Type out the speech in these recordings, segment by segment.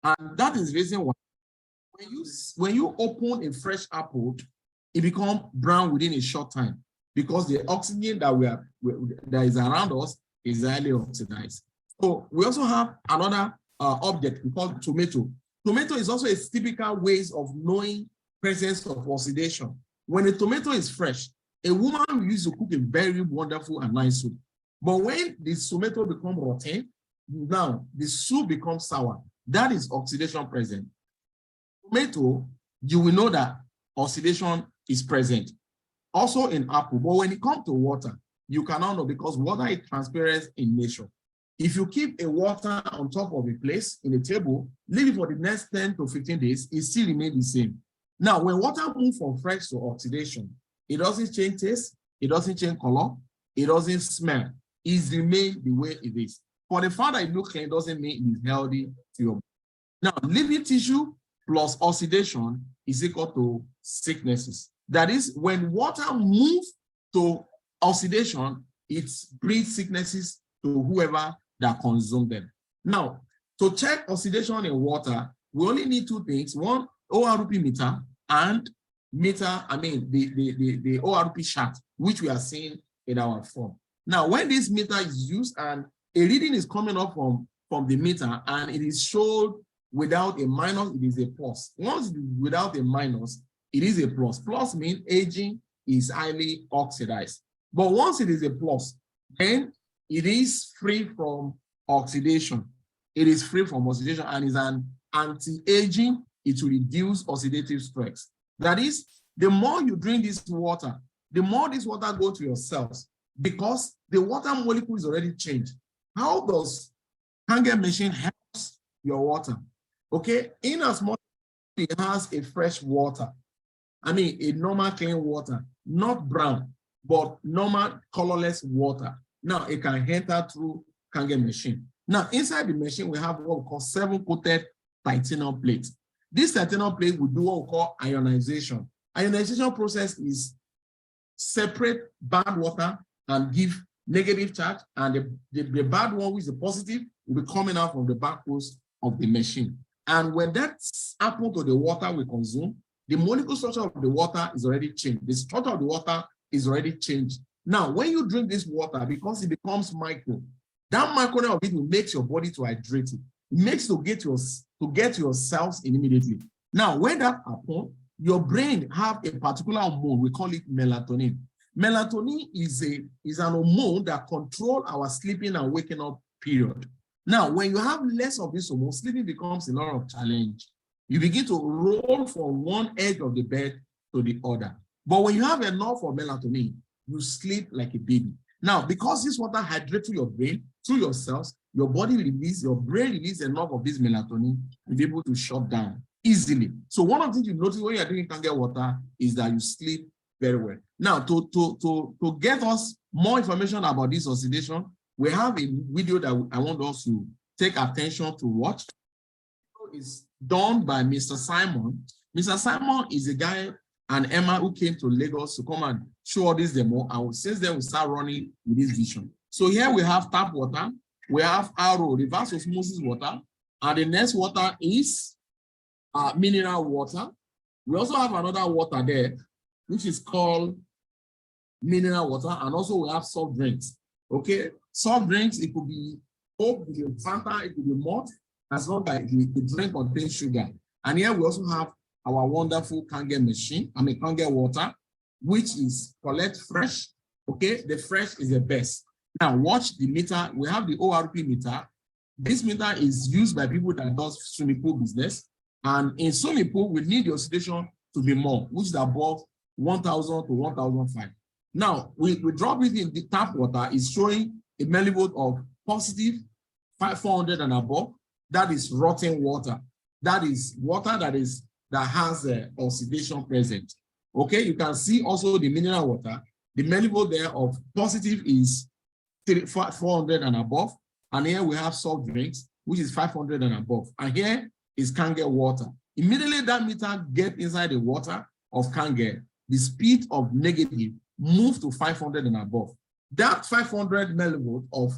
And that is the reason why when you open a fresh apple, it becomes brown within a short time because the oxygen that is around us is highly oxidized. So we also have another object we call tomato. Tomato is also a typical ways of knowing presence of oxidation. When a tomato is fresh, a woman will use to cook a very wonderful and nice soup. But when the tomato becomes rotten, now the soup becomes sour. That is oxidation present. Tomato, you will know that oxidation is present. Also in apple, but when it comes to water, you cannot know because water is transparent in nature. If you keep a water on top of a place in a table, leave it for the next 10 to 15 days, it still remains the same. Now, when water moves from fresh to oxidation, it doesn't change taste, it doesn't change color, it doesn't smell. It remains the way it is. For the fact that it looks clean doesn't mean it is healthy to your body. Now, living tissue plus oxidation is equal to sicknesses. That is, when water moves to oxidation, it breeds sicknesses to whoever that consumes them. Now, to check oxidation in water, we only need two things. One, ORP meter and meter, the ORP chart, which we are seeing in our form. Now, when this meter is used and a reading is coming up from the meter and it is showed without a minus, it is a plus. Once it is without a minus, it is a plus. Plus means aging is highly oxidized. But once it is a plus, then it is free from oxidation. It is free from oxidation and is an anti-aging. It will reduce oxidative stress. That is, the more you drink this water, the more this water goes to your cells because the water molecule is already changed. How does Kangen machine helps your water? Okay, in as much as it has a fresh water, a normal clean water, not brown, but normal colorless water. Now it can enter through Kangen machine. Now inside the machine, we have what we call 7-coated titanium plates. This titanium plate will do what we call ionization. Ionization process is separate bad water and give negative charge, and the bad one, which is the positive, will be coming out from the barcodes of the machine. And when that happens to the water we consume, the molecule structure of the water is already changed. The structure of the water is already changed. Now, when you drink this water, because it becomes micro, that micro of it will make your body to hydrate it. It makes to get your cells immediately. Now, when that happens, your brain have a particular hormone, we call it melatonin. Melatonin is an hormone that controls our sleeping and waking up period. Now, when you have less of this hormone, sleeping becomes a lot of challenge. You begin to roll from one edge of the bed to the other. But when you have enough of melatonin, you sleep like a baby. Now, because this water hydrates through your brain, through your cells, your body release, your brain release enough of this melatonin to be able to shut down easily. So one of the things you notice when you're drinking Kangen water is that you sleep very well. Now, to get us more information about this oxidation, we have a video that I want us to take attention to watch. It's done by Mr. Simon. Mr. Simon is a guy and Emma who came to Lagos to come and show all this demo. And since then, we start running with this vision. So here we have tap water, we have RO, reverse osmosis water, and the next water is mineral water. We also have another water there, which is called mineral water, and also we have soft drinks. Okay, soft drinks, it could be Coke, it could be Fanta, it could be malt, as long as the drink contains sugar. And here we also have our wonderful Kangen machine, Kangen water, which is collect fresh. Okay, the fresh is the best. Now watch the meter. We have the ORP meter. This meter is used by people that does swimming pool business. And in swimming pool, we need the oxidation to be more, which is above 1,000 to 1,005. Now, we drop it in the tap water, is showing a millivolt of positive 400 and above. That is rotten water. That is water that has oxidation present. Okay, you can see also the mineral water. The millivolt there of positive is 400 and above. And here we have soft drinks, which is 500 and above. And here is Kangen water. Immediately that meter gets inside the water of Kangen, the speed of negative move to 500 and above. That 500 millivolt of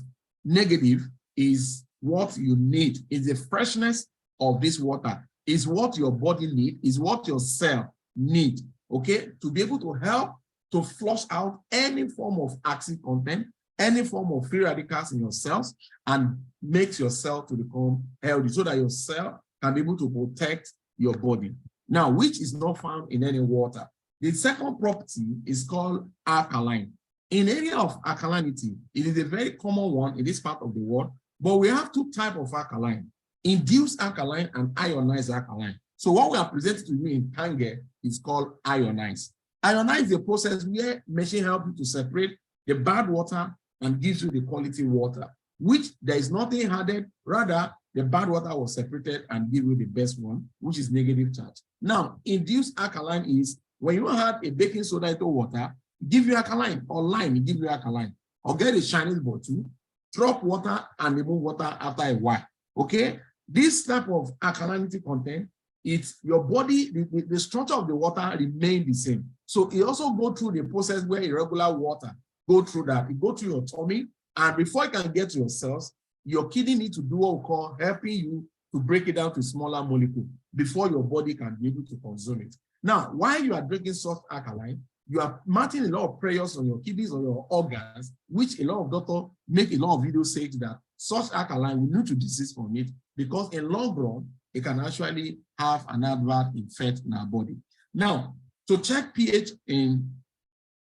negative is what you need. It's the freshness of this water is what your body needs, is what your cell need, okay, to be able to help to flush out any form of acid content, any form of free radicals in your cells, and makes your cell to become healthy so that your cell can be able to protect your body. Now, which is not found in any water. The second property is called alkaline. In area of alkalinity, it is a very common one in this part of the world, but we have two types of alkaline: induced alkaline and ionized alkaline. So what we are presenting to you in Kange is called ionized. Ionized is a process where machine helps you to separate the bad water and gives you the quality water, which there is nothing added, rather the bad water was separated and give you the best one, which is negative charge. Now, induced alkaline is when you add a baking soda into water, give you alkaline, or lime, give you alkaline, or get a Chinese bottle, drop water and remove water after a while, okay? This type of alkalinity content, it's your body, the structure of the water remain the same. So it also go through the process where irregular water go through that. It go through your tummy, and before it can get to your cells, your kidney need to do what we call helping you to break it down to smaller molecules before your body can be able to consume it. Now, while you are drinking soft alkaline, you are mounting a lot of pressures on your kidneys or your organs, which a lot of doctors make a lot of videos saying that such alkaline will need to desist from it, because in long run, it can actually have an adverse effect in our body. Now, to check pH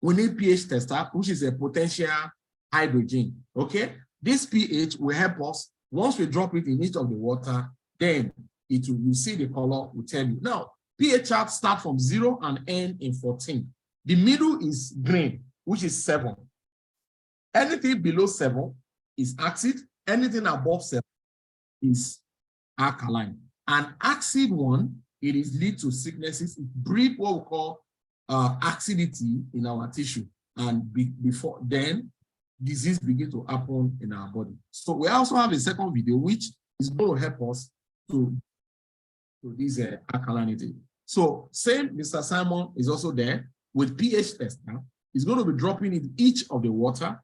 we need pH tester, which is a potential hydrogen, okay? This pH will help us, once we drop it in each of the water, then it will, you see the color will tell you. Now, pH chart start from 0 and end in 14. The middle is green, which is 7. Anything below 7 is acid. Anything above 7 is alkaline. And acid one, it is lead to sicknesses. It breeds what we call acidity in our tissue. And before then, disease begin to happen in our body. So we also have a second video, which is going to help us to this alkalinity. So same Mr. Simon is also there with pH tester. He's going to be dropping in each of the water,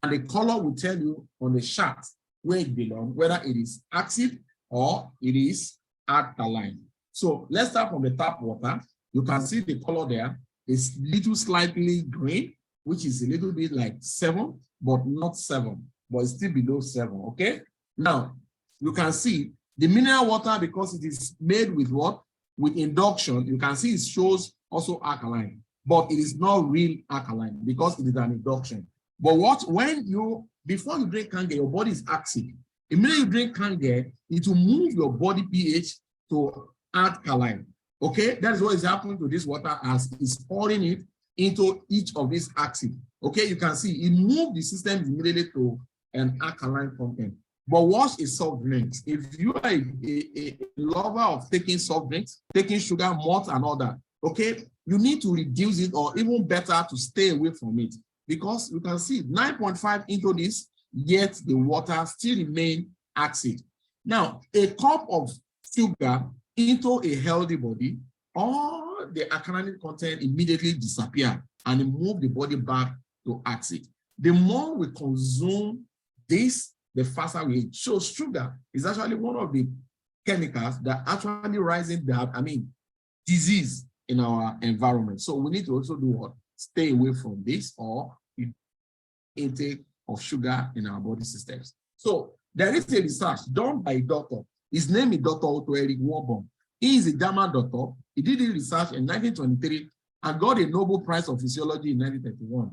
and the color will tell you on the chart where it belongs, whether it is acid or it is alkaline. So let's start from the tap water. You can see the color there is little slightly green, which is a little bit like 7, but not 7, but it's still below 7, okay? Now, you can see the mineral water, because it is made with what? With induction, you can see it shows also alkaline, but it is not real alkaline because it is an induction. But before you drink Kange, your body is acid. Immediately you drink Kange, it will move your body pH to alkaline, okay? That is what is happening to this water as it's pouring it into each of these acid. Okay, you can see it moves the system immediately to an alkaline content. But what is soft drinks? If you are a lover of taking soft drinks, taking sugar, malt, and all that, okay, you need to reduce it, or even better to stay away from it, because you can see 9.5 into this, yet the water still remain acid. Now, a cup of sugar into a healthy body, all the alkaline content immediately disappear and move the body back to acid. The more we consume this, the faster we age. So sugar is actually one of the chemicals that actually rising disease in our environment. So we need to also do what? Stay away from this, or intake of sugar in our body systems. So there is a research done by a doctor. His name is Dr. Otto Erik Warburg. He is a German doctor. He did his research in 1923 and got a Nobel Prize of Physiology in 1931.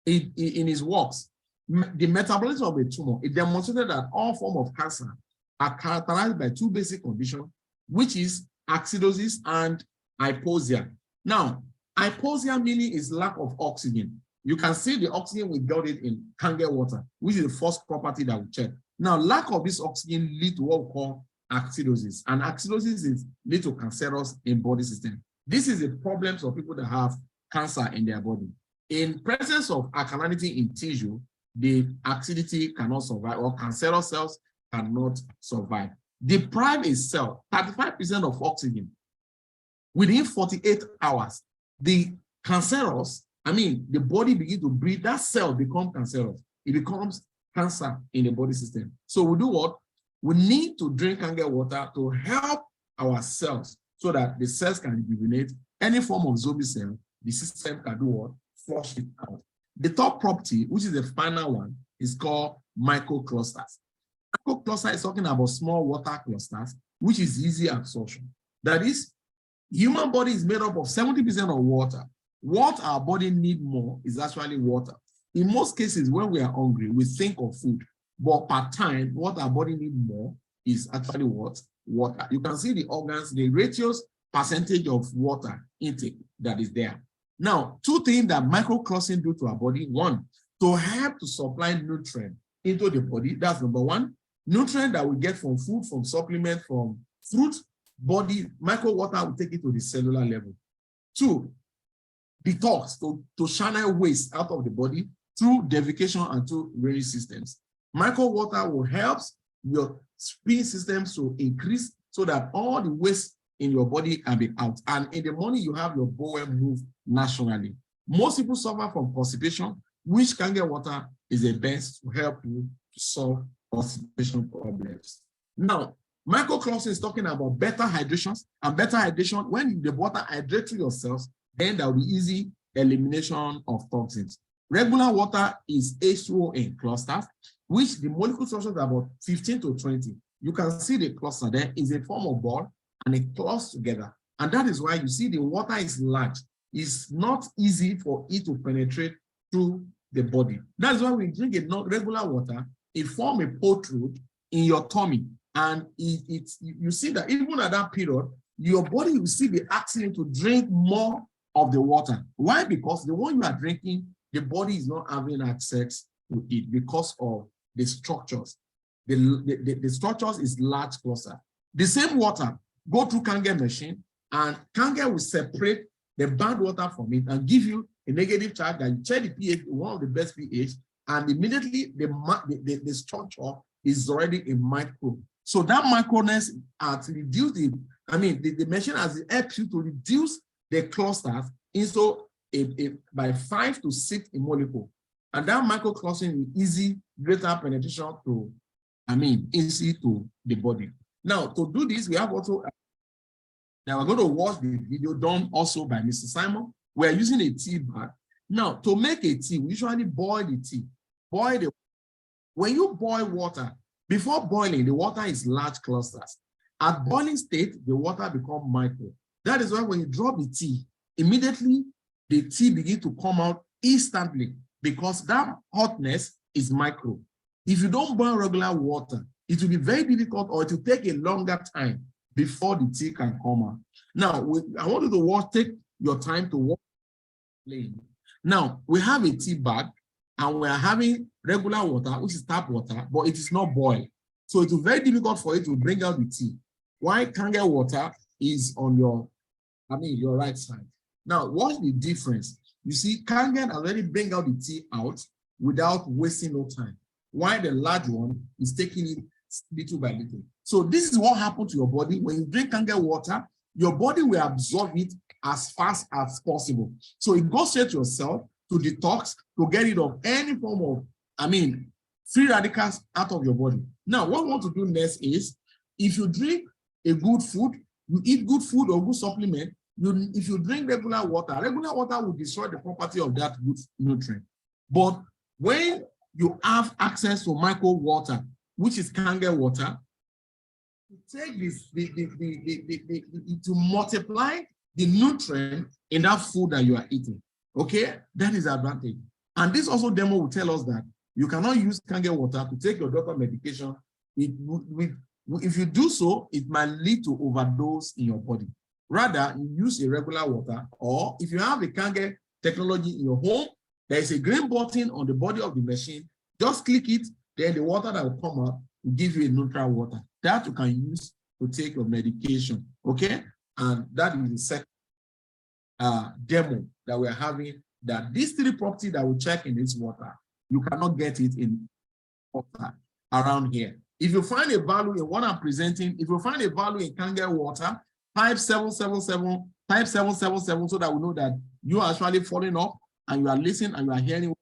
In his works, the metabolism of a tumor, it demonstrated that all forms of cancer are characterized by two basic conditions, which is acidosis and hypoxia. Now, hypoxia meaning is lack of oxygen. You can see the oxygen we got it in Kange water, which is the first property that we check. Now, lack of this oxygen lead to what we call acidosis, and acidosis is lead to cancerous in body system. This is the problems of people that have cancer in their body. In presence of alkalinity in tissue, the acidity cannot survive, or cancerous cells cannot survive. Deprive a cell 35% of oxygen within 48 hours. The cancerous, the body begins to breathe, that cell becomes cancerous. It becomes cancer in the body system. So we do what? We need to drink Kangen water to help our cells so that the cells can rejuvenate. Any form of zombie cell, the system can do what? Flush it out. The top property, which is the final one, is called microclusters. Microcluster is talking about small water clusters, which is easy absorption. That is, human body is made up of 70% of water. What our body needs more is actually water. In most cases, when we are hungry, we think of food. But per time, what our body needs more is actually what? Water. You can see the organs, the ratios, percentage of water intake that is there. Now, two things that microclustering do to our body. One, to help to supply nutrient into the body. That's number one. Nutrient that we get from food, from supplement, from fruit, body, micro water will take it to the cellular level. Two, detox, to channel waste out of the body through defecation and through urinary systems. Micro water will help your spleen systems to increase so that all the waste in your body can be out. And in the morning, you have your bowel move naturally. Most people suffer from constipation, which Kangen water is the best to help you to solve constipation problems. Now, microclustering is talking about better hydrations, and better hydration, when the water hydrates your cells, then there will be easy elimination of toxins. Regular water is H2O in clusters, which the molecule structure is about 15 to 20. You can see the cluster there is a form of ball and it clusters together. And that is why you see the water is large. It's not easy for it to penetrate through the body. That's why when you drink regular water, it forms a protrude in your tummy. And you see that even at that period, your body will still be asking you to drink more of the water. Why? Because the one you are drinking, the body is not having access to it because of the structures. The structures is large cluster. The same water go through Kangen machine, and Kangen will separate the bad water from it and give you a negative charge that you check the pH, one of the best pH, and immediately the structure is already a micro. So that microness has reduced the machine has helped you to reduce the clusters into by 5 to 6 in molecule. And that microclustering is easy, greater penetration to, easy to the body. Now, to do this, we have also, now we're going to watch the video done also by Mr. Simon. We're using a tea bag. Now, to make a tea, we usually boil the tea. When you boil water, before boiling, the water is large clusters. At boiling state, the water becomes micro. That is why when you drop the tea, immediately the tea begins to come out instantly because that hotness is micro. If you don't boil regular water, it will be very difficult or it will take a longer time before the tea can come out. Now, I want you to take your time to watch. Now, we have a tea bag and we are having regular water, which is tap water, but it is not boiled. So it will be very difficult for you to bring out the tea. Why Kangen water is on your right side. Now, what's the difference? You see, Kangen already bring out the tea out without wasting no time. Why the large one is taking it little by little. So this is what happens to your body. When you drink Kangen water, your body will absorb it as fast as possible. So it goes straight to your cell to detox, to get rid of any form of, free radicals out of your body. Now, what we want to do next is, if you drink a good food, you eat good food or good supplement, if you drink regular water will destroy the property of that good nutrient. But when you have access to micro water, which is Kangen water, you take this to multiply the nutrient in that food that you are eating. Okay, that is the advantage. And this also demo will tell us that you cannot use Kangen water to take your doctor medication. If you do so, it might lead to overdose in your body. Rather, you use a regular water, or if you have a Kangen technology in your home, there is a green button on the body of the machine. Just click it, then the water that will come out will give you a neutral water that you can use to take your medication. Okay, and that is the second demo that we're having. That these three properties that we check in this water, you cannot get it in water around here. If you find a value in what I'm presenting, if you find a value in Kangen water, type 777, type 777 so that we know that you are actually following up and you are listening and you are hearing.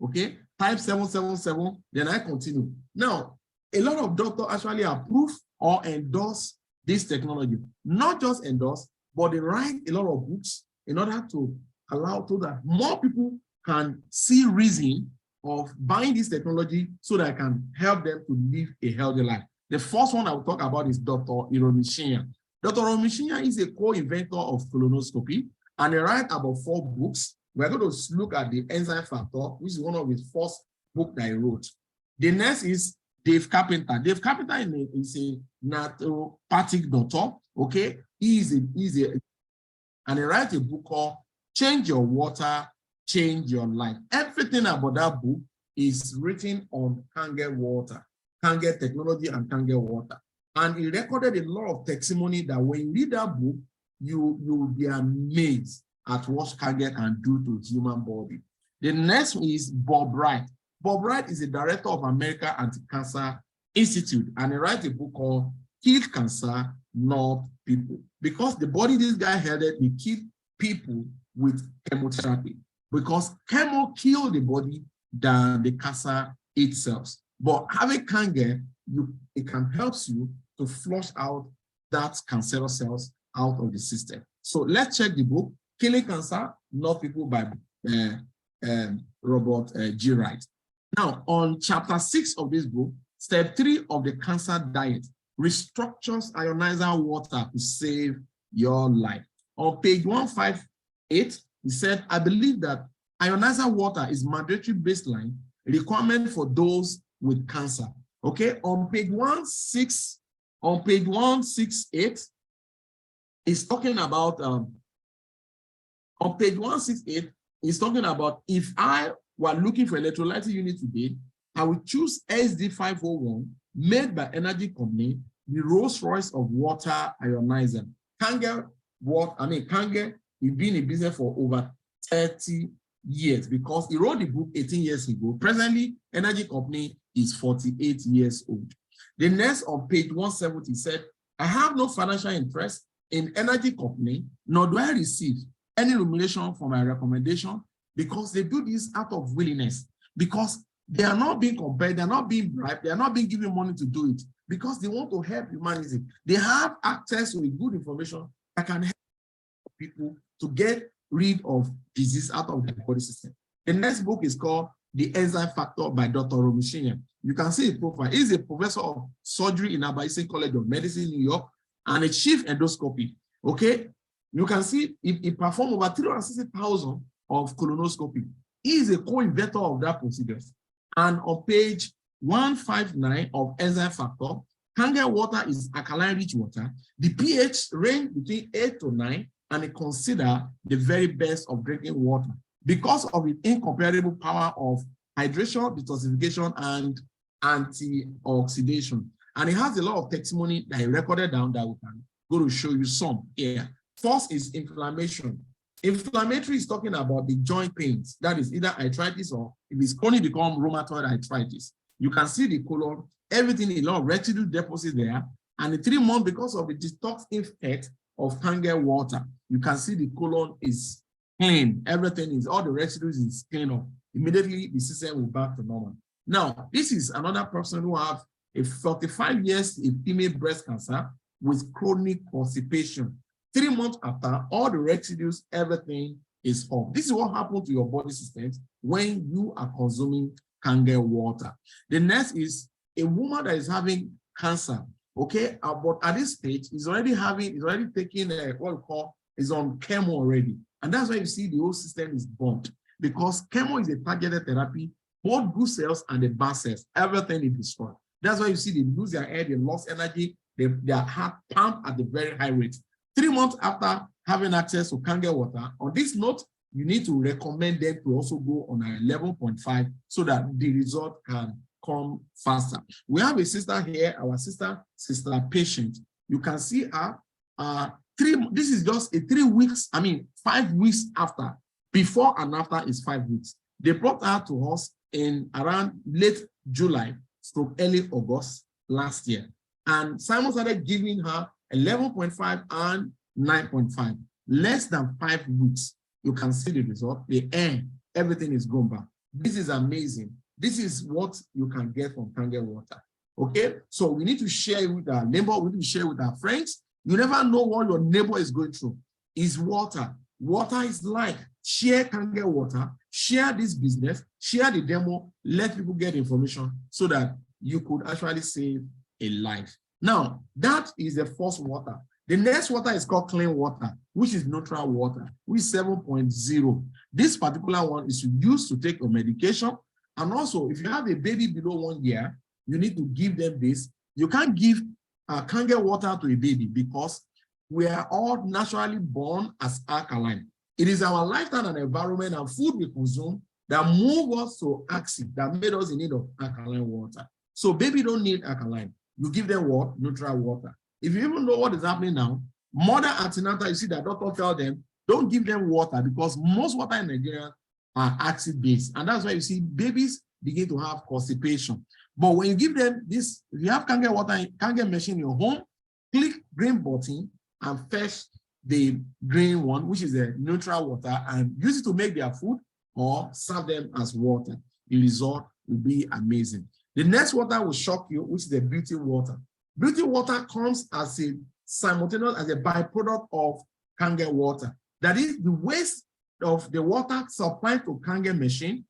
Okay, type 777, then I continue. Now, a lot of doctors actually approve or endorse this technology. Not just endorse, but they write a lot of books in order to allow so that more people can see reason of buying this technology so that I can help them to live a healthy life. The first one I will talk about is Dr. Iromishinya. Dr. Iromishinya is a co-inventor of colonoscopy, and he wrote about 4 books. We're going to look at the enzyme factor, which is one of his first books that he wrote. The next is Dave Carpenter. Dave Carpenter is a naturopathic doctor. Okay, and he writes a book called Change Your Water, Change Your Life. Everything about that book is written on Kangen water, Kangen technology and Kangen water. And he recorded a lot of testimony that when you read that book, you will be amazed at what Kangen can do to human body. The next is Bob Wright. Bob Wright is the director of American Anti-Cancer Institute, and he writes a book called Kill Cancer, Not People. Because the body this guy headed, he killed people with chemotherapy. Because chemo killed the body than the cancer itself. But having Kangen, it can help you to flush out that cancerous cells out of the system. So let's check the book, Killing Cancer, Not People by Robert G. Wright. Now, on chapter 6 of this book, step 3 of the cancer diet restructures ionizer water to save your life. On page 158, he said, I believe that ionizer water is mandatory baseline requirement for those with cancer. Okay, on page 168, is talking about on page 168, is talking about if I were looking for electrolyte unit today, I would choose SD501 made by Enagic company, the Rolls Royce of water ionizer. Kangen, Kangen, he's been in business for over 30 years because he wrote the book 18 years ago. Presently, Enagic company is 48 years old. The next on page 170 said, I have no financial interest in Enagic company, nor do I receive any remuneration for my recommendation because they do this out of willingness, because they are not being compared, they're not being bribed, they are not being given money to do it, because they want to help humanity. They have access to good information that can help people to get rid of disease out of the body system. The next book is called The Enzyme Factor by Dr. Iromishinya. You can see his profile. He's a professor of surgery in Abasin College of Medicine, New York, and a chief endoscopy. Okay, you can see he performed over 360,000 of colonoscopy. He is a co-inventor of that procedure. And on page 159 of enzyme factor, Kangen water is alkaline-rich water. The pH range between 8 to 9, and it considered the very best of drinking water because of its incomparable power of hydration, detoxification, and anti-oxidation. And it has a lot of testimony that he recorded down that we can go to show you some here. First is inflammation. Inflammatory is talking about the joint pains. That is either arthritis or if it's only become rheumatoid arthritis. You can see the colon, everything, a lot of residue deposits there. And in 3 months, because of the detox effect of Kangen water, you can see the colon is clean. Everything is, all the residues is clean up. Immediately, the system will back to normal. Now, this is another person who have a 45 years in female breast cancer with chronic constipation. 3 months after, all the residues, everything is off. This is what happens to your body systems when you are consuming Kangen water. The next is a woman that is having cancer. Okay, but at this stage, is already taking what we call, is on chemo already. And that's why you see the whole system is burnt, because chemo is a targeted therapy, both good cells and the bad cells, everything is destroyed. That's why you see they lose their air, they lost energy, their heart pump at the very high rate. 3 months after having access to Kangen water, on this note, you need to recommend them to also go on a 11.5 so that the result can come faster. We have a sister here, our sister patient. You can see her, this is just a 3 weeks, 5 weeks after. Before and after is 5 weeks. They brought her to us in around late July to early August last year. And Simon started giving her 11.5 and 9.5. Less than 5 weeks, you can see the result. The air, everything is gone back. This is amazing. This is what you can get from Kangen water. Okay, so we need to share it with our neighbor, we need to share it with our friends. You never know what your neighbor is going through. Is water. Water is life. Share Kange water, share this business, share the demo, let people get information so that you could actually save a life. Now, that is the first water. The next water is called clean water, which is neutral water, which is 7.0. This particular one is used to take your medication. And also, if you have a baby below 1 year, you need to give them this. You can't give Kange water to a baby because we are all naturally born as alkaline. It is our lifestyle and environment and food we consume that move us to acid, that made us in need of alkaline water. So baby don't need alkaline. You give them what? Neutral water. If you even know what is happening now, mother antenatal, you see that doctor tell them, don't give them water because most water in Nigeria are acid-based. And that's why you see babies begin to have constipation. But when you give them this, if you have Kange water, Kange machine in your home, click green button and fetch the green one, which is a neutral water, and use it to make their food or serve them as water. The result will be amazing. The next water will shock you, which is the beauty water. Beauty water comes as a simultaneous, as a byproduct of Kange water. That is the waste of the water supplied to Kange machine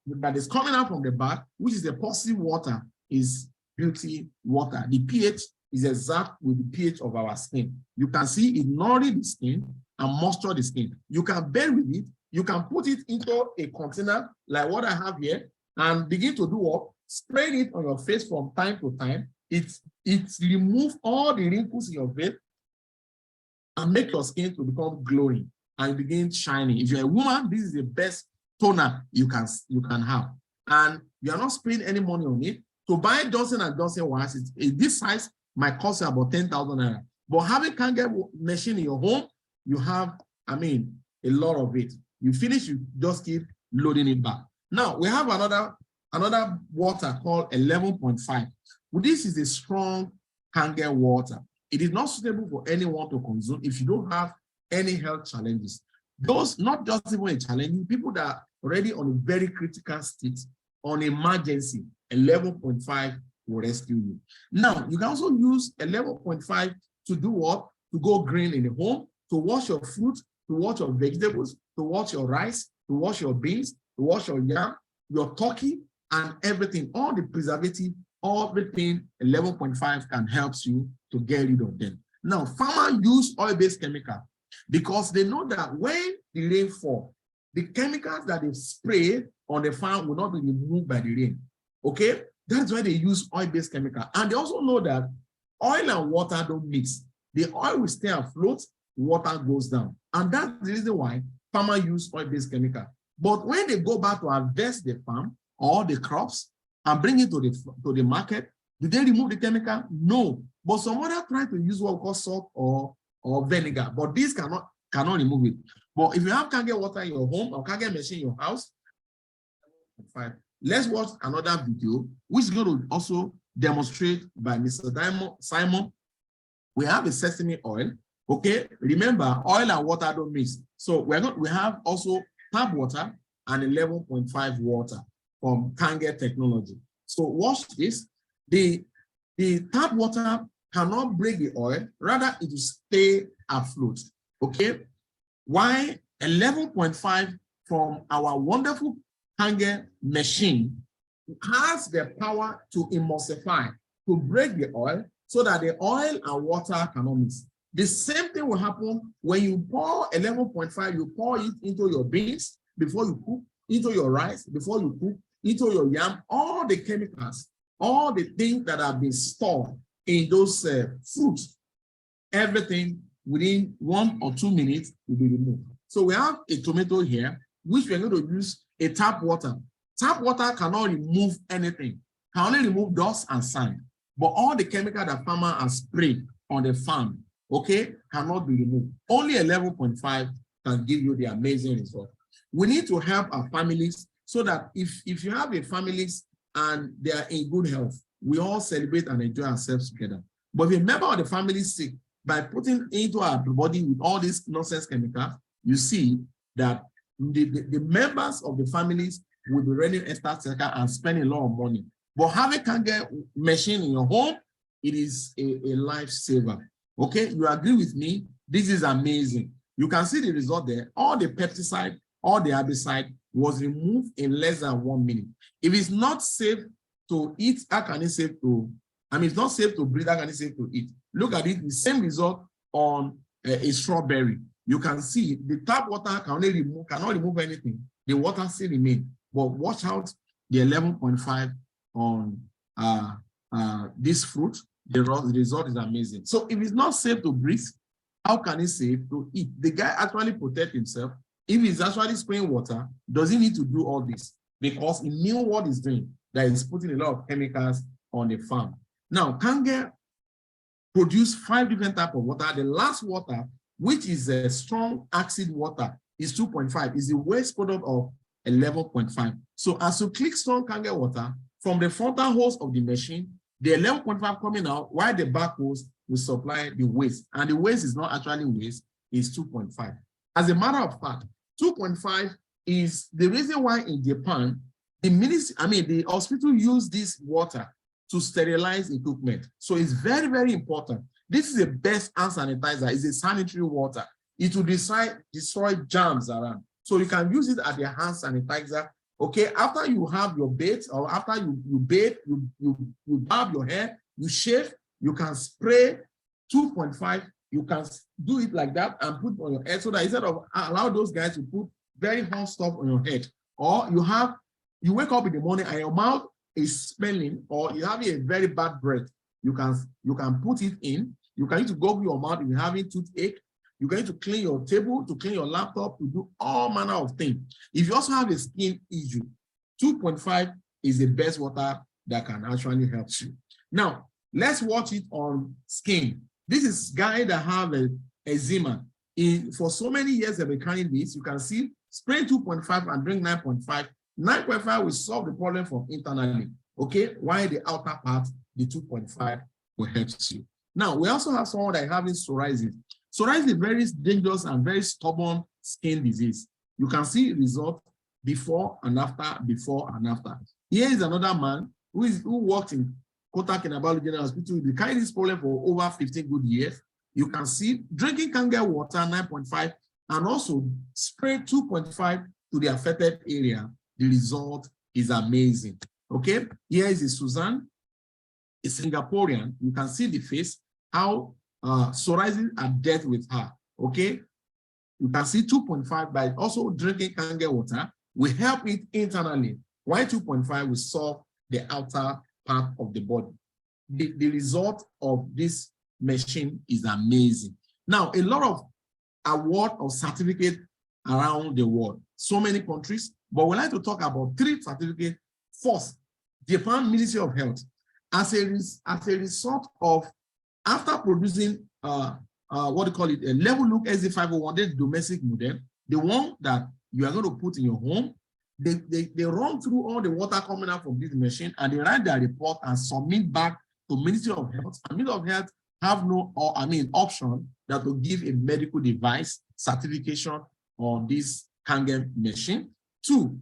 that is coming out from the back, which is the positive water, is beauty water. The pH is exact with the pH of our skin. You can see it nourishes the skin and moisture the skin. You can bear with it. You can put it into a container like what I have here and begin to do what? Spray it on your face from time to time. It removes all the wrinkles in your face and make your skin to become glowing and begin shining. If you're a woman, this is the best toner you can have. And you are not spending any money on it. To buy Johnson & Johnson wax, this size might cost you about 10,000 naira. But having Kange machine in your home, you have, a lot of it. You finish, you just keep loading it back. Now, we have another water called 11.5. This is a strong Kange water. It is not suitable for anyone to consume if you don't have any health challenges. Those, not just even a challenge, people that are already on a very critical state, on emergency, 11.5 will rescue you. Now, you can also use 11.5 to do what? To go green in the home, to wash your fruit, to wash your vegetables, to wash your rice, to wash your beans, to wash your yam, your turkey, and everything, all the preservative, everything, 11.5 can help you to get rid of them. Now, farmers use oil-based chemical because they know that when the rain falls, the chemicals that they spray on the farm will not be removed by the rain. Okay? That's why they use oil-based chemical. And they also know that oil and water don't mix. The oil will stay afloat, water goes down. And that's the reason why farmers use oil-based chemical. But when they go back to harvest the farm or the crops and bring it to the market, do they remove the chemical? No. But some others try to use what we call salt or vinegar, but this cannot remove it. But if you have Kange water in your home or Kange machine in your house, fine. Let's watch another video, which is going to also demonstrate by Mr. Simon. We have a sesame oil. Okay, remember, oil and water don't mix. So we have also tap water and 11.5 water from Kange technology. So watch this. The tap water cannot break the oil, rather it will stay afloat. Okay, why 11.5 from our wonderful Kange machine has the power to emulsify, to break the oil so that the oil and water cannot mix. The same thing will happen when you pour 11.5, you pour it into your beans before you cook, into your rice before you cook, into your yam, all the chemicals, all the things that have been stored in those fruits, everything within 1 or 2 minutes will be removed. So we have a tomato here, which we're going to use a tap water. Tap water cannot remove anything, can only remove dust and sand. But all the chemical that farmer has sprayed on the farm, okay, cannot be removed. Only 11.5 can give you the amazing result. We need to help our families so that if you have a families and they are in good health, we all celebrate and enjoy ourselves together. But if a member of the family is sick, by putting into our body with all these nonsense chemicals, you see that the members of the families will be running extra circle and spending a lot of money. But having Kangen machine in your home, it is a lifesaver. Okay, you agree with me? This is amazing. You can see the result there. All the pesticide, all the herbicide was removed in less than 1 minute. If it's not safe to eat, how can it safe to, it's not safe to breathe, how can it safe to eat? Look at it, the same result on a strawberry. You can see the tap water cannot remove anything. The water still remains. But watch out the 11.5 on this fruit. The result is amazing. So if it's not safe to breathe, how can it safe to eat? The guy actually protect himself. If he's actually spraying water, does he need to do all this? Because he knew what he's doing, that he's putting a lot of chemicals on the farm. Now, Kangen produce 5 different types of water. The last water, which is a strong acid water, is 2.5, is the waste product of 11.5. So as you click strong Kangen water, from the frontal hose of the machine, the 11.5 coming out, while the back hose will supply the waste. And the waste is not actually waste, it's 2.5. As a matter of fact, 2.5 is the reason why in Japan, the hospital use this water to sterilize equipment. So it's very, very important. This is the best hand sanitizer. It's a sanitary water. It will destroy germs around. So you can use it as a hand sanitizer. Okay, after you have your bath, or after you bathe, you barb your hair, you shave, you can spray 2.5. You can do it like that and put on your head, so that instead of allow those guys to put very hot stuff on your head, or you wake up in the morning and your mouth is smelling, or you're having a very bad breath, you can put it in. You can use to go to your mouth if you're having toothache. You can use to clean your table, to clean your laptop, to do all manner of things. If you also have a skin issue, 2.5 is the best water that can actually help you. Now, let's watch it on skin. This is guy that have eczema. For so many years they've been carrying this. You can see spray 2.5 and drink 9.5. 9.5 will solve the problem from internally. Okay, while the outer part, the 2.5 will help you. Now, we also have someone that is having psoriasis. Psoriasis is a very dangerous and very stubborn skin disease. You can see results before and after, before and after. Here is another man who worked in Kota Kinabalu General Hospital. They carry this problem for over 15 good years. You can see drinking Kangen water 9.5 and also spray 2.5 to the affected area. The result is amazing. Okay, here is Suzanne, a Singaporean. You can see the face, how psoriasis are dealt with her. Okay, you can see 2.5 by also drinking Kangen water will help it internally, while 2.5 will solve the outer part of the body. The result of this machine is amazing. Now, a lot of award or certificate around the world, so many countries, but we'd like to talk about 3 certificates. First, Japan Ministry of Health, as a result of, after producing what do you call it, a level look SZ501, the domestic model, the one that you are going to put in your home, they run through all the water coming out from this machine and they write their report and submit back to Ministry of Health. And Ministry of Health have no option that will give a medical device certification on this Kangen machine. 2,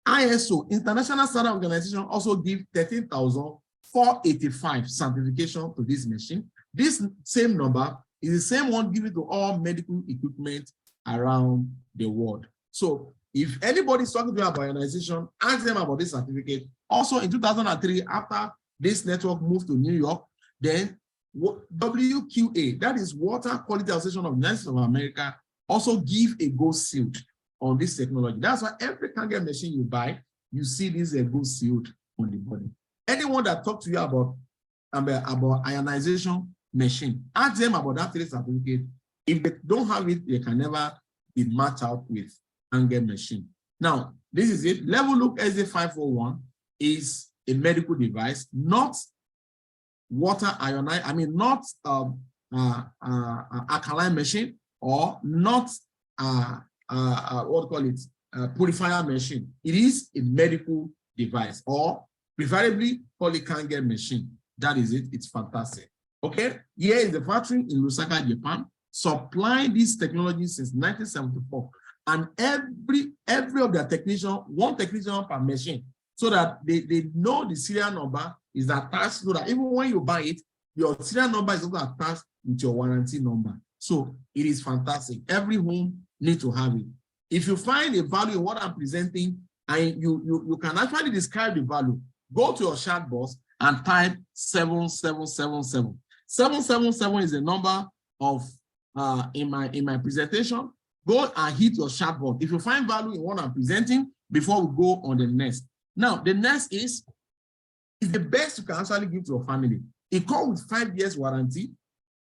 ISO, International Standard Organization, also give 13,485 certification to this machine. This same number is the same one given to all medical equipment around the world. So if anybody is talking to you about organization, ask them about this certificate. Also in 2003, after this network moved to New York, then WQA, that is Water Quality Association of the United States of America, also give a gold seal on this technology. That's why every Kangen machine you buy, you see this gold seal on the body. Anyone that talks to you about ionization machine, ask them about that 3 certificate. If they don't have it, they can never be matched out with Kangen machine. Now, this is it. Level Look SZ501 is a medical device, not water ionized, not alkaline machine, or not what do you call it, purifier machine. It is a medical device, or preferably call it Kangen machine. That is it. It's fantastic. Okay, here is the factory in Lusaka, Japan, supplying this technology since 1974. And every of their technician, 1 technician per machine. so that they know the serial number is attached, so that even when you buy it, your serial number is also attached with your warranty number. So it is fantastic. Every home needs to have it. If you find a value in what I'm presenting, and you can actually describe the value, go to your chat box and type 7777. 777 is the number of in my presentation. Go and hit your chat box if you find value in what I'm presenting before we go on the next. Now, the next is the best you can actually give to your family. It comes with 5 years warranty.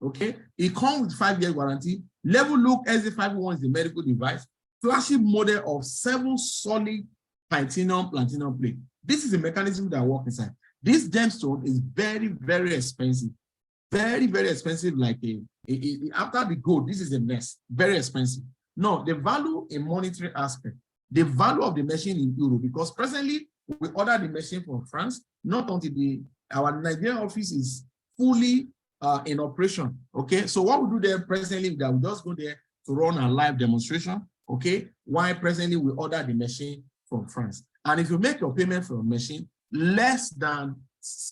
Okay, it comes with 5 years warranty. Level Look SZ501 is the medical device. Flagship model of 7 solid platinum plate. This is a mechanism that works inside. This gemstone is very, very expensive. Very, very expensive. Like after the gold, this is the next. Very expensive. No, the value in monetary aspect, the value of the machine in euro, because presently we order the machine from France, not until our Nigerian office is fully in operation. Okay, so what we do there presently, that we just go there to run a live demonstration. Okay, why presently we order the machine from France. And if you make your payment for a machine less than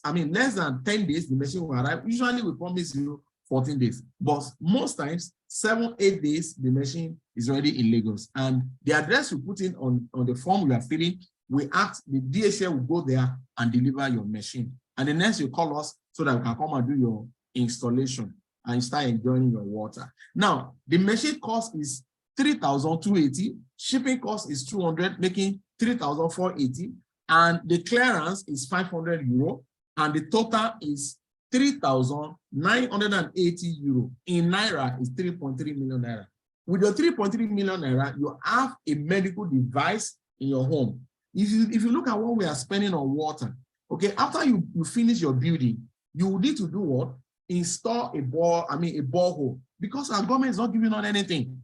10 days, the machine will arrive. Usually we promise you 14 days, but most times 7-8 days, the machine is already in Lagos. And the address you put in on the form you are filling, we ask the DHL will go there and deliver your machine. And the next you call us so that we can come and do your installation and start enjoying your water. Now, the machine cost is 3,280, shipping cost is 200, making 3,480, and the clearance is 500 euro, and the total is 3,980 euro. In Naira is 3.3 million Naira. With your 3.3 million Naira, you have a medical device in your home. If you look at what we are spending on water, okay, after you finish your building, you need to do what? Install a borehole, because our government is not giving out anything.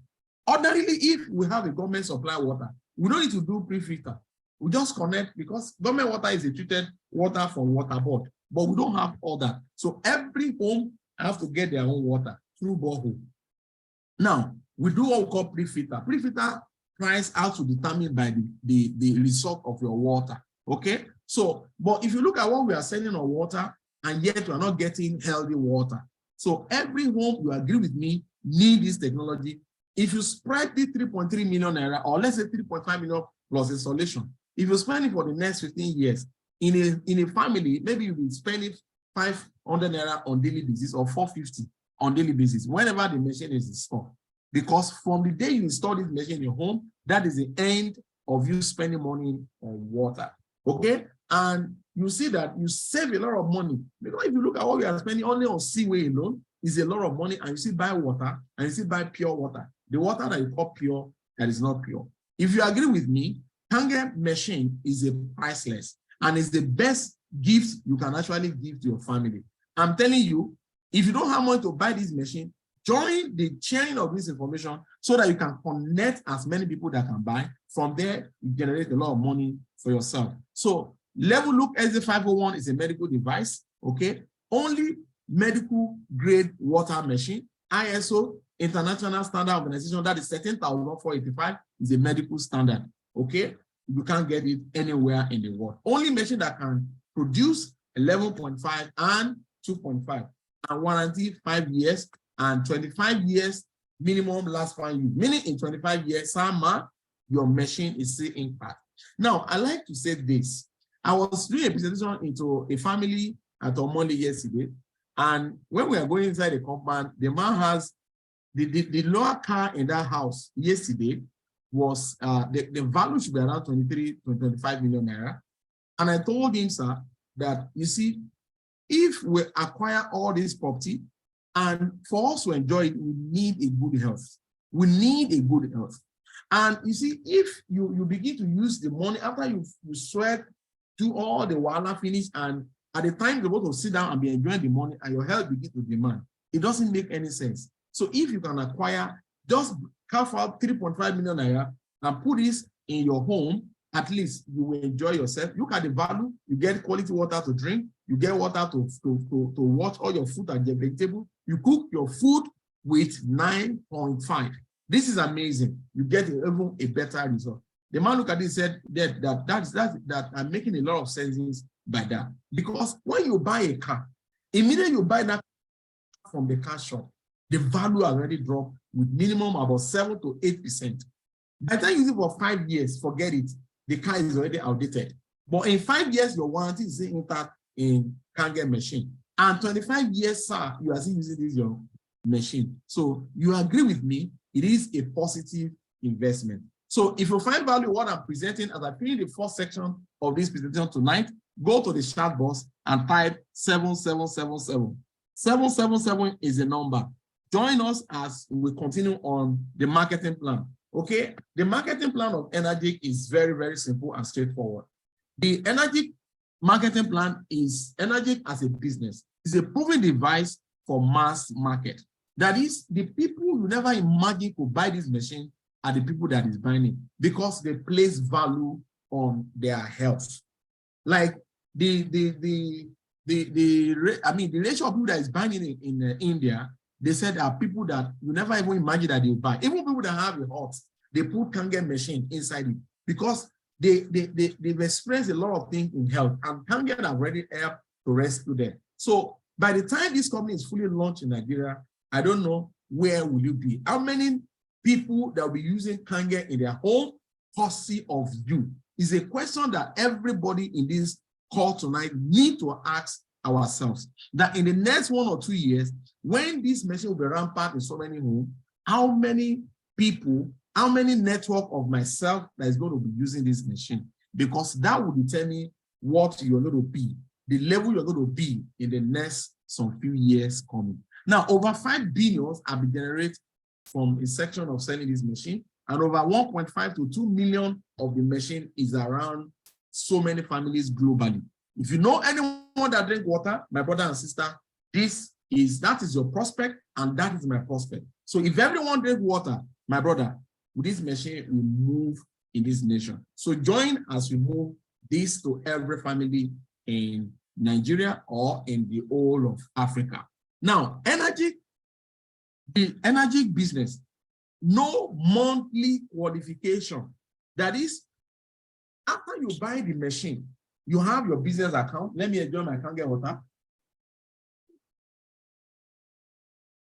Ordinarily, if we have a government supply water, we don't need to do pre-filter. We just connect, because government water is a treated water from water board, but we don't have all that. So every home has to get their own water through borehole. Now, we do what we call pre-filter. Pre-filter price out to determine by the result of your water. Okay? So, but if you look at what we are selling on water, and yet we are not getting healthy water. So every home, you agree with me, need this technology. If you spread the 3.3 million Naira, or let's say 3.5 million plus installation, if you spend it for the next 15 years, in a family, maybe you will spend it 500 Naira on daily basis or 450 on daily basis, whenever the machine is installed. Because from the day you install this machine in your home, that is the end of you spending money on water. Okay? And you see that you save a lot of money. Because if you look at what we are spending only on seaway alone, is a lot of money, and you see buy water, and you see buy pure water. The water that you call pure, that is not pure. If you agree with me, Kangen machine is a priceless, and it's the best gift you can actually give to your family. I'm telling you, if you don't have money to buy this machine, join the chain of this information so that you can connect as many people that can buy. From there, you generate a lot of money for yourself. So Level Look SZ501 is a medical device, okay? Only medical grade water machine. ISO, International Standard Organization, that is 13,485, is a medical standard, okay? You can't get it anywhere in the world. Only machine that can produce 11.5 and 2.5, and warranty 5 years, and 25 years minimum lifespan use. Meaning in 25 years, Sama, your machine is still intact. Now, I like to say this. I was doing a presentation into a family at Omoli yesterday, and when we are going inside the compound, the man has the lower car in that house yesterday was the value should be around 23 to 25 million Naira. And I told him, sir, that you see, if we acquire all this property, and for us to enjoy it, we need a good health. We need a good health. And you see, if you begin to use the money after you sweat, do all the wahala finish, and at the time you're about to sit down and be enjoying the money, and your health begin to demand, it doesn't make any sense. So if you can acquire, just carve out 3.5 million Naira and put this in your home, at least you will enjoy yourself. Look at the value. You get quality water to drink. You get water to wash all your food and your vegetable. You cook your food with 9.5. This is amazing. You get even a better result. The man looked at it and said that I'm making a lot of sense by that. Because when you buy a car, immediately you buy that from the car shop, the value already dropped with minimum about 7 to 8%. By the time you use it for 5 years, forget it. The car is already outdated. But in 5 years, your warranty is intact in Kangen machine. And 25 years, sir, you are still using this your machine. So you agree with me, it is a positive investment. So if you find value what I'm presenting, as I finish the first section of this presentation tonight, go to the chat box and type 7777. 777 is the number. Join us as we continue on the marketing plan. Okay, the marketing plan of Enagic is very, very simple and straightforward. The Enagic marketing plan is Enagic as a business. It's a proven device for mass market. That is, the people you never imagine could buy this machine are the people that is buying it because they place value on their health. Like the ratio of people that is buying it in India, they said there are people that you never even imagine that they will buy. Even people that have a heart, they put Kangen machine inside it because they've experienced a lot of things in health, and Kangen have already helped to rescue them. So by the time this company is fully launched in Nigeria, I don't know where will you be. How many people that will be using Kangen in their home, courtesy of you? Is a question that everybody in this call tonight need to ask ourselves. That in the next 1 or 2 years, when this machine will be rampant in so many homes, how many people, how many network of myself that is going to be using this machine? Because that will determine what you're going to be, the level you're going to be in the next some few years coming. Now, over 5 billion have been generated from a section of selling this machine, and over 1.5 to 2 million of the machine is around so many families globally. If you know anyone that drink water, my brother and sister, that is your prospect, and that is my prospect. So if everyone drink water, my brother, this machine will move in this nation. So join as we move this to every family in Nigeria or in the whole of Africa. Now, the Enagic business, no monthly qualification. That is, after you buy the machine, you have your business account. Let me enjoy my Kangen water.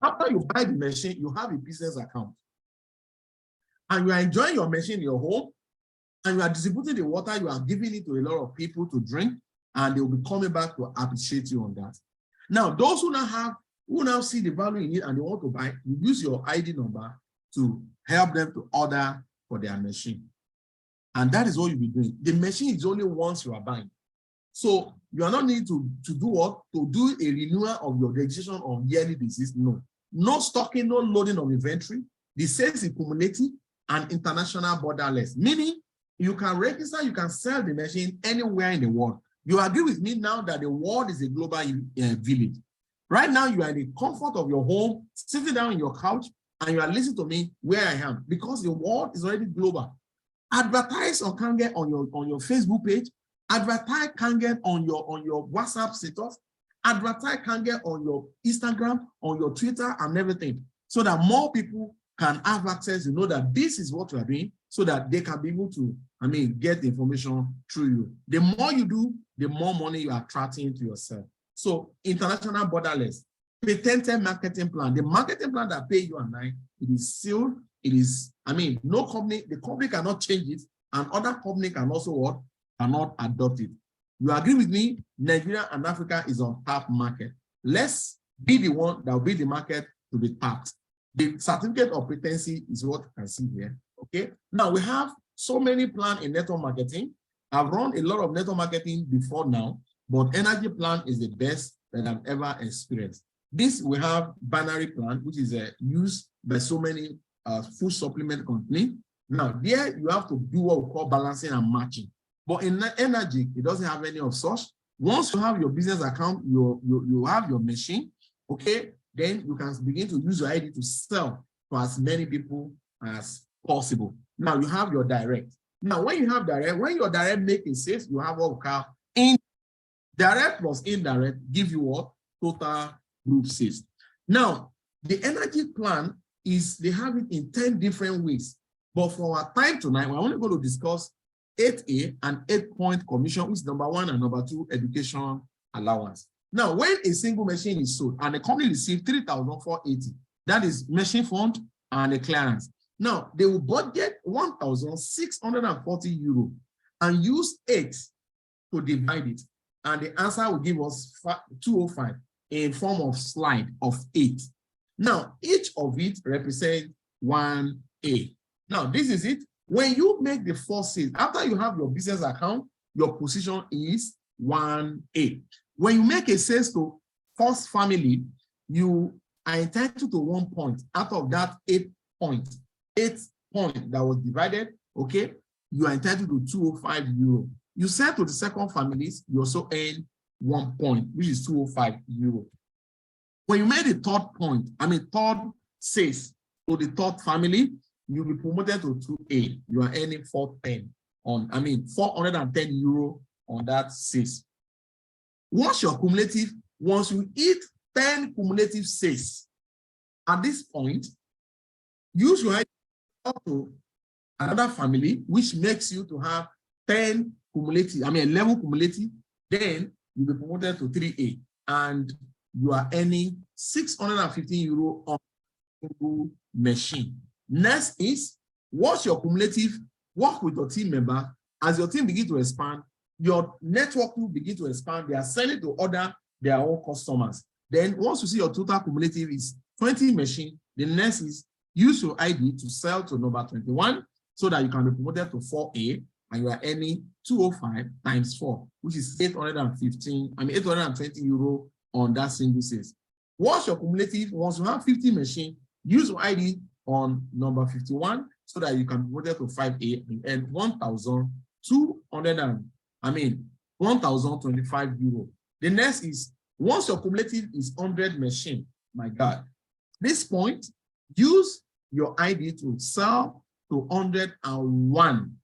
After you buy the machine, you have a business account. And you are enjoying your machine in your home, and you are distributing the water, you are giving it to a lot of people to drink, and they will be coming back to appreciate you on that. Now, those who now see the value in it and they want to buy, you use your ID number to help them to order for their machine. And that is what you'll be doing. The machine is only once you are buying. So you are not needing to do what? To do a renewal of your registration on yearly basis. No. No stocking, no loading of inventory. The sales is cumulative and international borderless. Meaning you can register, you can sell the machine anywhere in the world. You agree with me now that the world is a global village. Right now, you are in the comfort of your home, sitting down on your couch, and you are listening to me where I am, because the world is already global. Advertise on Kangen on your Facebook page, advertise Kangen on your WhatsApp status, advertise Kangen on your Instagram, on your Twitter, and everything, so that more people can have access to know that this is what you are doing, so that they can be able to, get the information through you. The more you do, the more money you are attracting to yourself. So international borderless, patented marketing plan, the marketing plan that pay you and I, it is sealed. It is, no company, the company cannot change it, and other company can also what? Cannot adopt it. You agree with me? Nigeria and Africa is on tap market. Let's be the one that will be the market to be tapped. The certificate of patency is what you can see here. Okay. Now we have so many plans in network marketing. I've run a lot of network marketing before now, but Energy plan is the best that I've ever experienced. This we have binary plan, which is used by so many food supplement company. Now there you have to do what we call balancing and matching. But in Energy, it doesn't have any of such. Once you have your business account, you have your machine, okay, then you can begin to use your ID to sell to as many people as possible. Now you have your direct. Now when you have direct, when your direct making sales, you have what we call direct plus indirect give you what? Total group sales. Now, the Energy plan is, they have it in 10 different ways. But for our time tonight, we're only going to discuss 8A and 8-point commission, which is number 1 and number 2, education allowance. Now, when a single machine is sold and the company receives 3,480, that is machine fund and a clearance. Now, they will budget 1,640 euro and use 8 to divide it. And the answer will give us 205 in form of slide of 8. Now, each of it represents 1A. Now, this is it. When you make the first sale, after you have your business account, your position is 1A. When you make a sales to first family, you are entitled to 1 point out of that 8 point. 8 point that was divided, okay? You are entitled to 205 euro. You sell to the second families, you also earn 1 point, which is 205 euro. When you made the third sales to the third family, you'll be promoted to 2A. You are earning 410 euro on that sales. Once you hit 10 cumulative sales, at this point, use your ID to another family, which makes you to have 11 cumulative, then you'll be promoted to 3A, and you are earning 615 euro on a single machine. Next is, once your cumulative, work with your team member. As your team begin to expand, your network will begin to expand. They are selling to other their own customers. Then once you see your total cumulative is 20 machines, the next is use your ID to sell to number 21 so that you can be promoted to 4A, and you are earning 205 times 4, which is 820 euro on that single sales. Once your cumulative, once you have 50 machines, use your ID on number 51 so that you can be promoted to 5A and earn 1,025 euro. The next is, once your cumulative is 100 machine, my God, this point, use your ID to sell to 101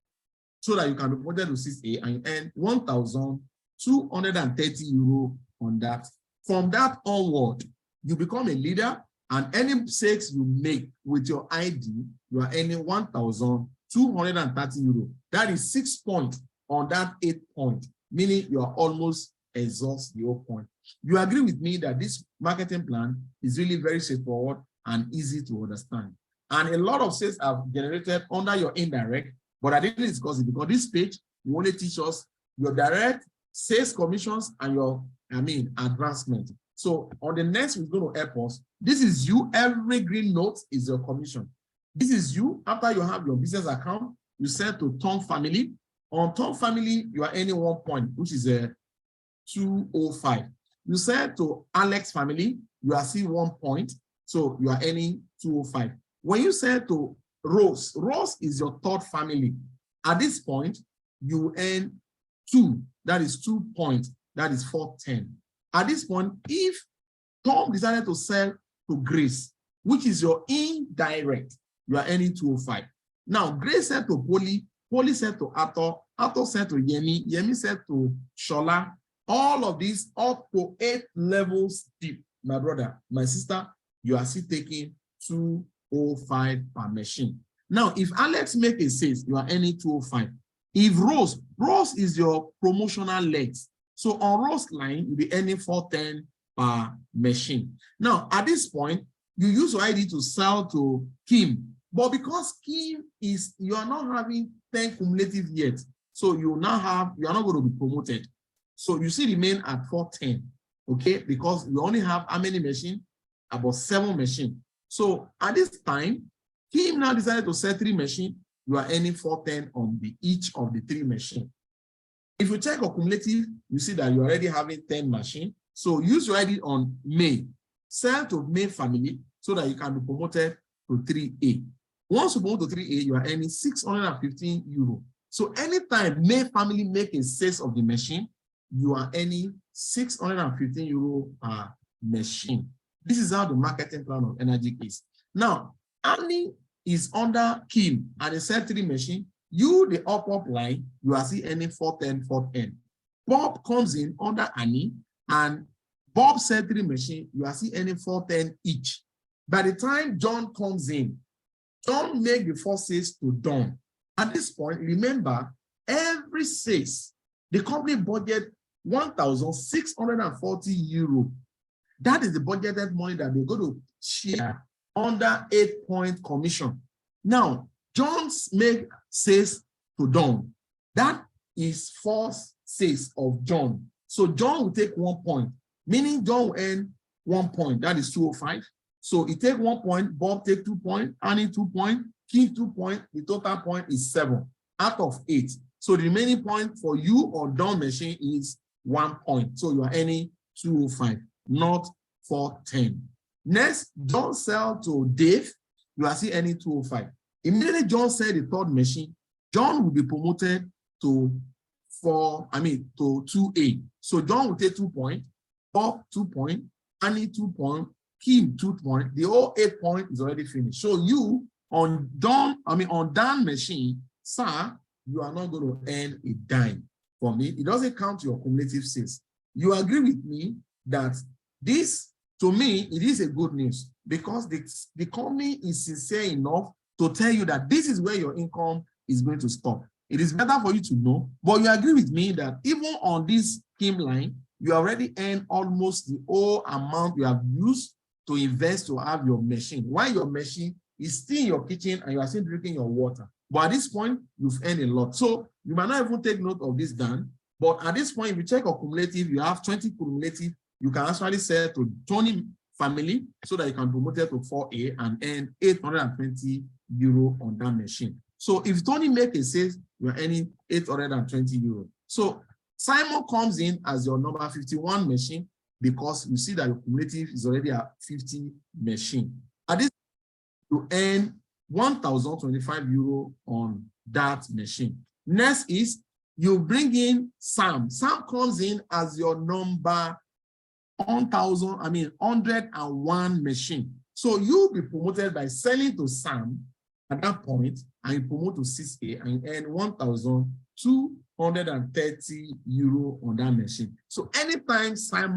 so that you can be promoted to 6A and you earn 1,230 euro on that. From that onward, you become a leader, and any sales you make with your ID, you are earning 1,230 euro. That is 6 points on that 8 point, meaning you are almost exhaust the whole point. You agree with me that this marketing plan is really very straightforward and easy to understand. And a lot of sales are generated under your indirect, but I didn't discuss it because this page will only teach us your direct sales commissions and your advancement. So on the next, we're going to help us. This is you. Every green note is your commission. This is you. After you have your business account, you send to Tom family. On Tom family, you are earning 1 point, which is a 205. You send to Alex family, you are seeing 1 point, so you are earning 205. When you send to Rose, Rose is your third family. At this point, you earn 2. That is 2 points. That is 410. At this point, if Tom decided to sell to Grace, which is your indirect, you are earning 205. Now, Grace said to Polly, Polly said to Arthur, Arthur said to Yemi, Yemi said to Shola. All of these up to 8 levels deep. My brother, my sister, you are still taking 205 per machine. Now, if Alex make a sales, you are earning 205. If Rose is your promotional legs. So on Rose line, you'll be earning 410 per machine. Now, at this point, you use your ID to sell to Kim. But because Kim is, you are not having 10 cumulative yet. So you are not going to be promoted. So you still remain at 410, okay? Because we only have how many machines? About 7 machines. So at this time, Kim now decided to sell 3 machines. You are earning 410 on each of the 3 machines. If you check your cumulative, you see that you're already having 10 machines. So use your ID on May. Sell to May family so that you can be promoted to 3A. Once you promote to 3A, you are earning 615 euro. So anytime May family make a sales of the machine, you are earning 615 euro per machine. This is how the marketing plan of Enagic is. Now, Annie is under Kim and they sell 3 machines. You, the up line, you are still earning 410, 410. Bob comes in under Annie and Bob sell 3 machines, you are still earning 410 each. By the time John comes in, John make the first sales to Dawn. At this point, remember, every sales, the company budget 1,640 euro. That is the budgeted money that they're going to share under 8-point commission. Now, John's make sales to Dawn. That is first sales of John. So John will take 1 point, meaning John will earn 1 point. That is 205. So he take 1 point, Bob take 2 points, Annie 2 points, Keith 2 points. The total point is 7 out of 8. So the remaining point for you on Dawn machine is 1 point. So you are earning 205, not 410. Next, John sell to Dave. You are still earning 205. Immediately John sell the third machine, John will be promoted to 2A. So John will take 2 points, Bob 2 points, Annie 2 points, Kim 2 points. The whole 8 point is already finished. So you on Dan machine, sir, you are not going to earn a dime from it. It doesn't count your cumulative sales. You agree with me that this, to me, it is a good news because the company is sincere enough to tell you that this is where your income is going to stop. It is better for you to know, but you agree with me that even on this scheme line, you already earn almost the whole amount you have used to invest to have your machine. While your machine is still in your kitchen and you are still drinking your water. But at this point, you've earned a lot. So you might not even take note of this, Dan. But at this point, if you check your cumulative, you have 20 cumulative. You can actually sell to Tony family so that you can promote it to 4A and earn 820 euro on that machine. So if Tony make a sales, you're earning 820 euro. So Simon comes in as your number 51 machine because you see that your cumulative is already a 50 machine. At this, you earn 1,025 euro on that machine. Next is you bring in Sam. Sam comes in as your number 101 machine. So you'll be promoted by selling to Sam at that point, and you promote to 6A and you earn 1,230 euro on that machine. So anytime Sam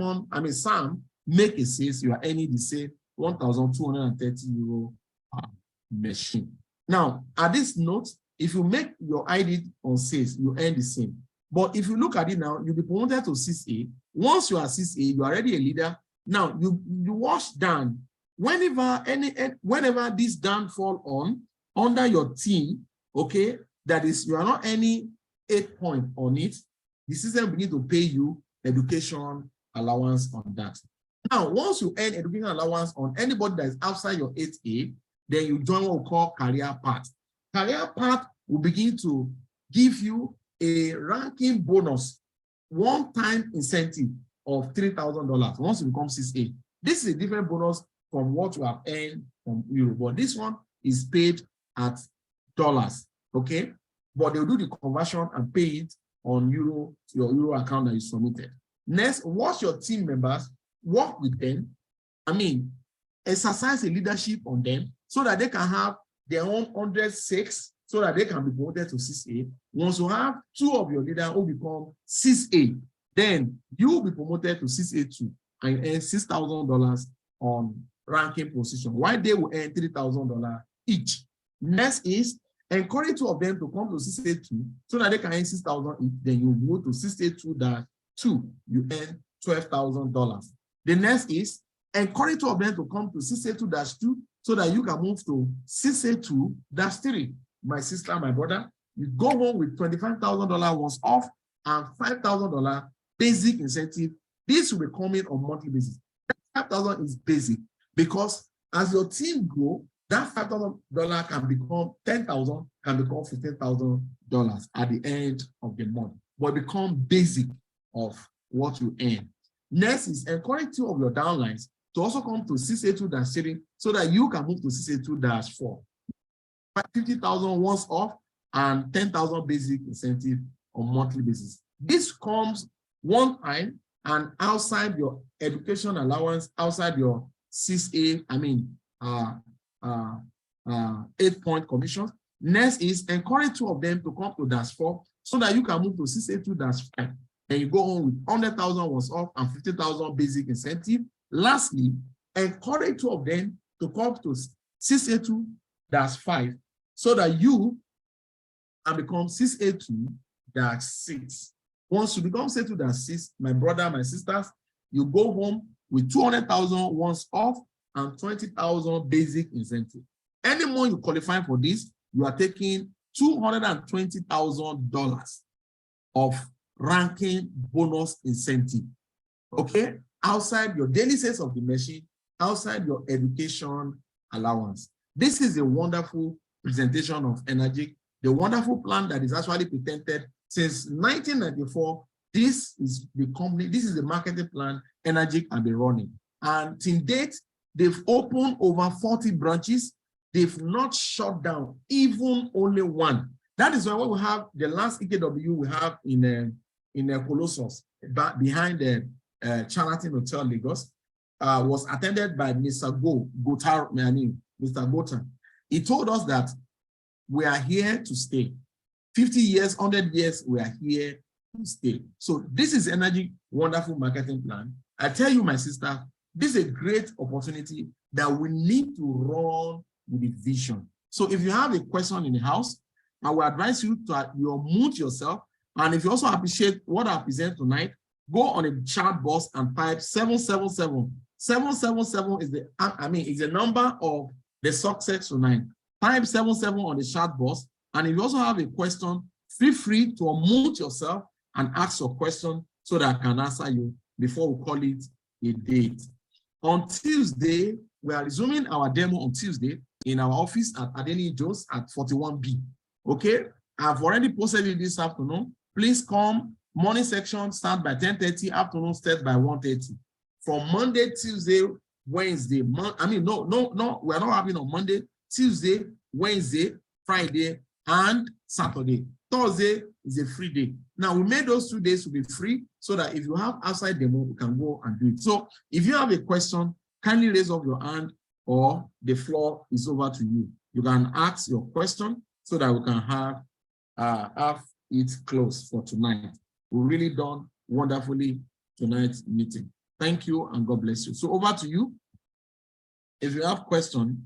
make a sales, you are earning the same 1,230 euro machine. Now, at this note, if you make your ID on sales, you earn the same. But if you look at it now, you'll be promoted to 6A. Once you are 6A, you are already a leader. Now, you wash down. Whenever this down fall on under your team, okay, that is, you are not any 8 point on it, the system begin to pay you education allowance on that. Now, once you earn education allowance on anybody that is outside your 8A, then you join what we call career path. Career path will begin to give you a ranking bonus, one-time incentive of $3,000 once you become 6A. This is a different bonus from what you have earned from euro, but this one is paid at dollars, okay? But they'll do the conversion and pay it on euro, your euro account that you submitted. Next, watch your team members, work with them. Exercise a leadership on them so that they can have their own 106 so that they can be promoted to 6A. Once you have 2 of your leaders who become 6A, then you will be promoted to 6A2 and earn $6,000 on ranking position, while they will earn $3,000 each. Next is encourage 2 of them to come to 6A2 so that they can earn $6,000 each. Then you go to 6A2-2, you earn $12,000. The next is encourage 2 of them to come to 6A2-2 so that you can move to 6A2-3. My sister, my brother, you go home with $25,000 once off and $5,000 basic incentive. This will be coming on monthly basis. That $5,000 is basic because as your team grow, that $5,000 can become $10,000, can become $15,000 at the end of the month, but become basic of what you earn. Next is encourage 2 of your downlines to also come to 6A2-3 so that you can move to 6A2-4. 50,000 once off and 10,000 basic incentive on monthly basis. This comes one time and outside your education allowance, outside your 6A, 8-point commission. Next is encourage 2 of them to come to -4 so that you can move to 6A2-5. And you go on with 100,000 once off and 50,000 basic incentive. Lastly, encourage 2 of them to come to 6A2 that's 5, so that you can become 6A2 dash 6. Once you become 6A2 dash 6, my brother, my sisters, you go home with 200,000 once off and 20,000 basic incentive. Any more you qualify for this, you are taking $220,000 of ranking bonus incentive. Okay, outside your daily sales of the machine, outside your education allowance. This is a wonderful presentation of Enagic, the wonderful plan that is actually patented since 1994. This is the company, this is the marketing plan Enagic have been running. And to date, they've opened over 40 branches. They've not shut down even only one. That is why we have the last EKW we have in Colossus, behind the Charlatan Hotel, Lagos, was attended by Mr. Mr. Gotan. He told us that we are here to stay. 50 years, 100 years, we are here to stay. So this is Enagic wonderful marketing plan. I tell you, my sister, this is a great opportunity that we need to run with the vision. So if you have a question in the house, I will advise you to mute yourself. And if you also appreciate what I present tonight, go on a chat box and type 777. 777 is the number of the success tonight. Type 77 on the chat box. And if you also have a question, feel free to unmute yourself and ask your question so that I can answer you before we call it a date. On Tuesday, we are resuming our demo on Tuesday in our office at Adeni Jones at 41B. Okay, I've already posted it this afternoon. Please come. Morning section start by 10:30, afternoon start by 1:30. From Monday, Tuesday, Wednesday, we're not having on Monday, Tuesday, Wednesday, Friday, and Saturday. Thursday is a free day. Now, we made those 2 days to be free so that if you have outside demo, you can go and do it. So if you have a question, kindly raise up your hand or the floor is over to you. You can ask your question so that we can have it closed for tonight. We've really done wonderfully tonight's meeting. Thank you and God bless you. So over to you. If you have questions,